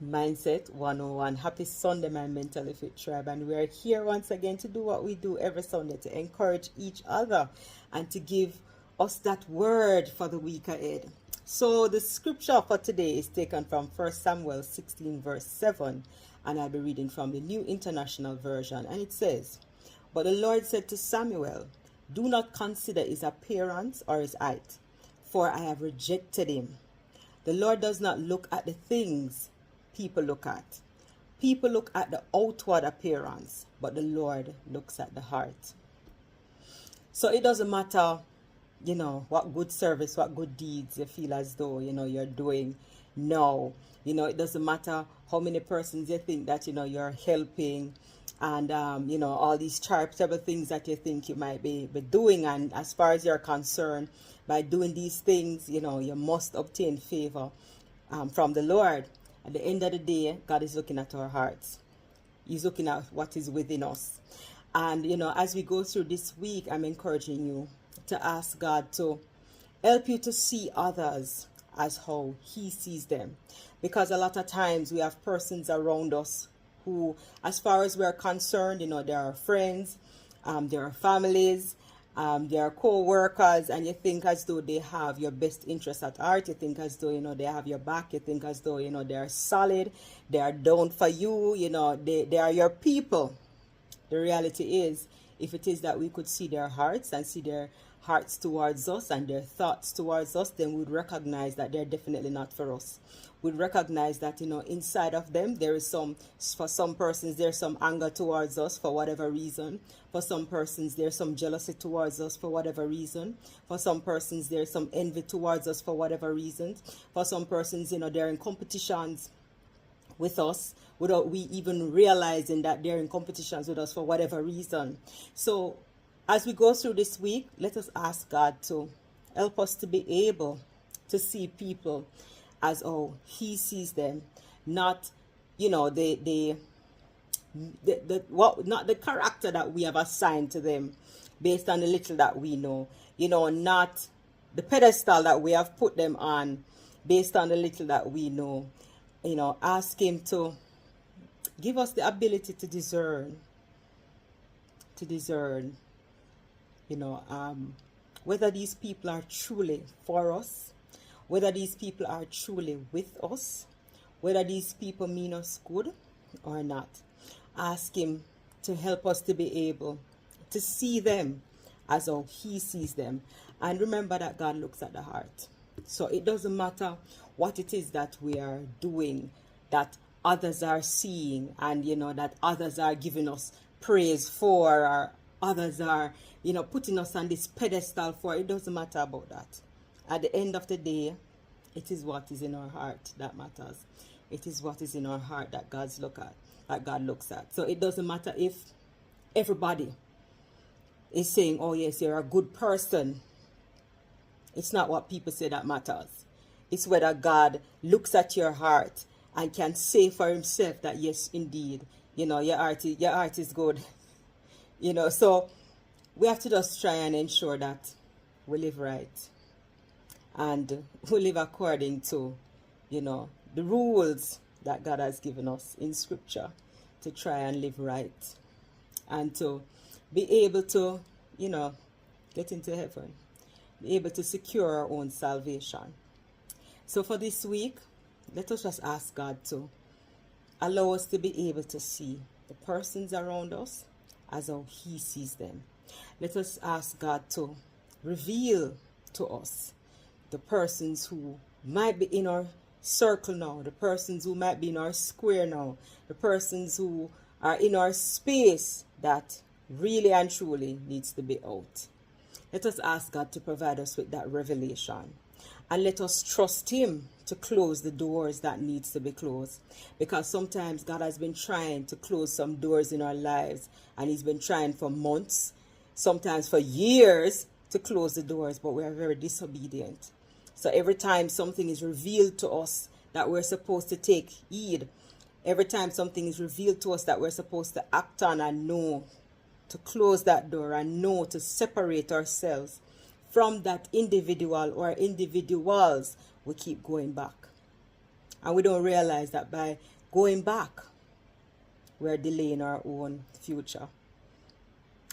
Mindset 101. Happy Sunday, my Mentally Fit Tribe. And we are here once again to do what we do every Sunday, to encourage each other and to give us that word for the week ahead. So the scripture for today is taken from 1 Samuel 16 verse 7, and I'll be reading from the New International Version. And it says, "But the Lord said to Samuel, do not consider his appearance or his height, for I have rejected him. The Lord does not look at the things people look at. People look at the outward appearance, but the Lord looks at the heart." So it doesn't matter, what good service, what good deeds you feel as though, you're doing now. It doesn't matter how many persons you think that, you're helping, and, all these charitable things that you think you might be doing. And as far as you're concerned, by doing these things, you must obtain favor from the Lord. At the end of the day, God is looking at our hearts. He's looking at what is within us. And, as we go through this week, I'm encouraging you to ask God to help you to see others as how He sees them. Because a lot of times we have persons around us who, as far as we're concerned, there are friends, there are families, there are co-workers, and you think as though they have your best interest at heart. You think as though, they have your back. You think as though, they're solid. They are down for you. They are your people. The reality is, if it is that we could see their hearts and see their hearts towards us and their thoughts towards us, then we'd recognize that they're definitely not for us. We'd recognize that, inside of them, for some persons, there's some anger towards us for whatever reason. For some persons, there's some jealousy towards us for whatever reason. For some persons, there's some envy towards us for whatever reasons. For some persons, they're in competitions with us without we even realizing that they're in competitions with us for whatever reason. So as we go through this week, let us ask God to help us to be able to see people as how He sees them, not not the character that we have assigned to them based on the little that we know, not the pedestal that we have put them on based on the little that we know. Ask Him to give us the ability to discern, whether these people are truly for us, whether these people are truly with us, whether these people mean us good or not. Ask Him to help us to be able to see them as how He sees them. And remember that God looks at the heart. So it doesn't matter what it is that we are doing, that others are seeing, and that others are giving us praise for, or others are putting us on this pedestal for. It doesn't matter about that. At the end of the day, it is what is in our heart that matters. It is what is in our heart that God looks at. So it doesn't matter if everybody is saying, "Oh yes, you're a good person." It's not what people say that matters. It's whether God looks at your heart and can say for Himself that yes, indeed, your heart is good. So we have to just try and ensure that we live right, and we live according to, the rules that God has given us in Scripture, to try and live right and to be able to, get into heaven, be able to secure our own salvation. So for this week, let us just ask God to allow us to be able to see the persons around us as how He sees them. Let us ask God to reveal to us the persons who might be in our circle now, the persons who might be in our square now, the persons who are in our space that really and truly needs to be out. Let us ask God to provide us with that revelation. And let us trust Him to close the doors that needs to be closed. Because sometimes God has been trying to close some doors in our lives, and He's been trying for months, sometimes for years, to close the doors, but we are very disobedient. So every time something is revealed to us that we're supposed to take heed, every time something is revealed to us that we're supposed to act on and know to close that door and know to separate ourselves from that individual or individuals, we keep going back. And we don't realize that by going back, we're delaying our own future.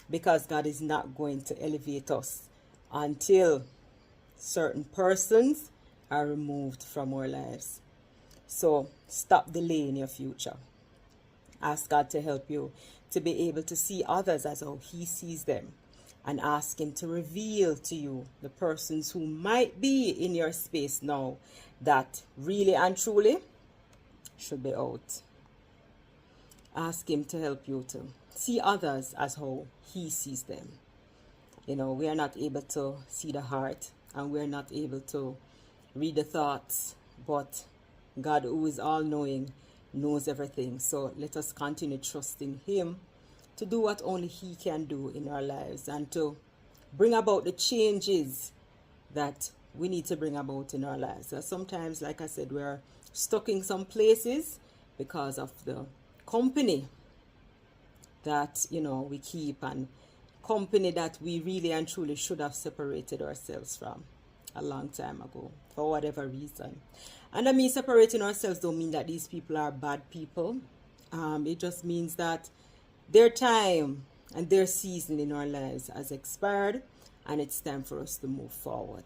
Because God is not going to elevate us until certain persons are removed from our lives. So stop delaying your future. Ask God to help you to be able to see others as how He sees them. And ask Him to reveal to you the persons who might be in your space now that really and truly should be out. Ask Him to help you to see others as how He sees them. You know, we are not able to see the heart, and we are not able to read the thoughts, but God, who is all-knowing, knows everything. So let us continue trusting Him to do what only He can do in our lives, and to bring about the changes that we need to bring about in our lives. So sometimes, like I said, we're stuck in some places because of the company that, you know, we keep, and company that we really and truly should have separated ourselves from a long time ago for whatever reason. And I mean, separating ourselves don't mean that these people are bad people. It just means that their time and their season in our lives has expired, and it's time for us to move forward.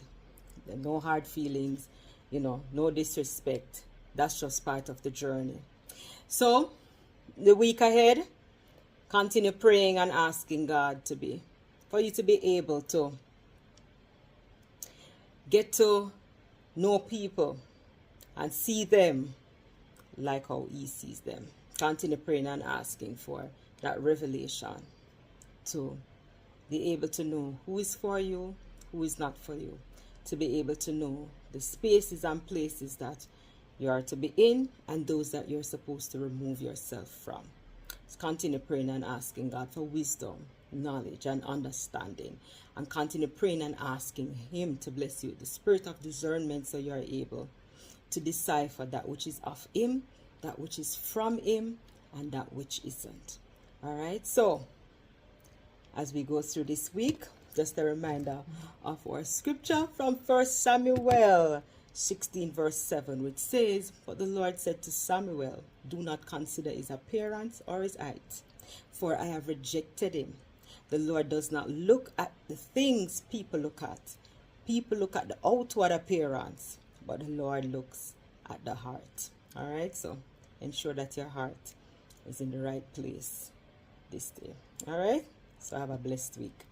No hard feelings, you know, no disrespect. That's just part of the journey. So the week ahead, continue praying and asking God for you to be able to get to know people and see them like how He sees them. Continue praying and asking for that revelation to be able to know who is for you, who is not for you, to be able to know the spaces and places that you are to be in, and those that you're supposed to remove yourself from. Just continue praying and asking God for wisdom, knowledge, and understanding, and continue praying and asking Him to bless you with the spirit of discernment, so you are able to decipher that which is of Him, that which is from Him, and that which isn't. All right, so as we go through this week, just a reminder of our scripture from 1 Samuel 16 verse 7, which says, "But the Lord said to Samuel, do not consider his appearance or his height, for I have rejected him. The Lord does not look at the things people look at. People look at the outward appearance, but the Lord looks at the heart." All right, so ensure that your heart is in the right place this day. All right, so have a blessed week.